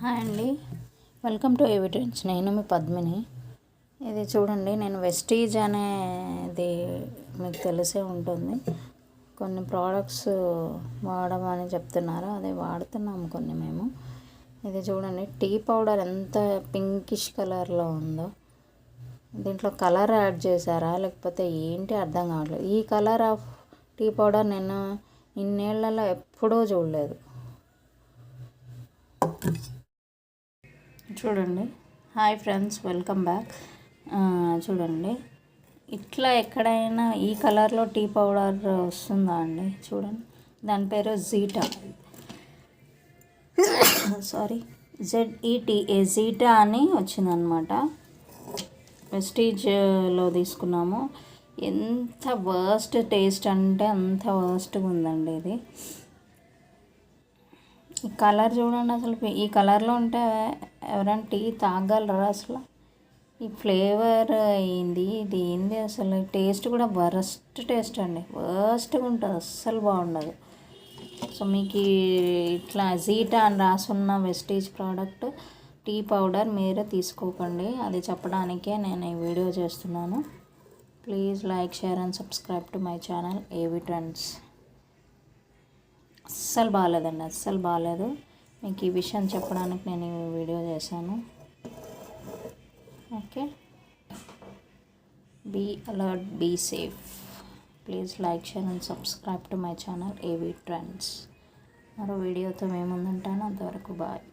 Hi అండి, welcome to ఏవి trends. నేను మీ పద్మిని. ఇది చూడండి, నేను వెస్టీజ్ అనేది మీకు తెలిసే ఉంటుంది. కొన్ని ప్రోడక్ట్స్ వాడమని చెప్తున్నారు, అదే వాడుతున్నాము కొన్ని మేము. ఇది చూడండి, టీ పౌడర్ ఎంత పింకిష్ కలర్లో ఉందో. దీంట్లో కలర్ యాడ్ చేశారా లేకపోతే ఏంటి అర్థం కావట్లేదు. ఈ కలర్ ఆఫ్ టీ పౌడర్ నేను ఇన్నేళ్లలో ఎప్పుడూ చూడలేదు. చూడండి. Hi friends, welcome back. చూడండి, ఇట్లా ఎక్కడైనా ఈ కలర్లో టీ పౌడర్ వస్తుందా అండి? చూడండి, దాని పేరు జీటా, సారీ ZETA, జీటా అని వచ్చిందనమాట. వెస్టీజ్లో తీసుకున్నాము. ఎంత వర్స్ట్ టేస్ట్ అంటే అంత వర్స్ట్గా ఉందండి ఇది. ఈ కలర్ చూడండి, అసలు ఈ కలర్లో ఉంటే ఎవరైనా టీ తాగలరా అసలు? ఈ ఫ్లేవర్ ఏంది, ఇది ఏంది అసలు? టేస్ట్ కూడా వరస్ట్ టేస్ట్ అండి, వర్స్ట్గా ఉంటుంది, అస్సలు బాగుండదు. సో మీకు ఇట్లా జీటా అని రాసున్న వెస్టీజ్ ప్రోడక్ట్ టీ పౌడర్ మీరు తీసుకోకండి. అది చెప్పడానికే నేను ఈ వీడియో చేస్తున్నాను. Please like, share and subscribe to my channel AV trends. అస్సలు బాగాలేదండి, అస్సలు బాగాలేదు. మీకు ఈ విషయం చెప్పడానికి నేను ఈ వీడియో చేశాను. Okay, be alert, be safe. Please like, share and subscribe to my channel AV trends. మరో వీడియోతో మేము ముందుంటాను. అంతవరకు బాయ్.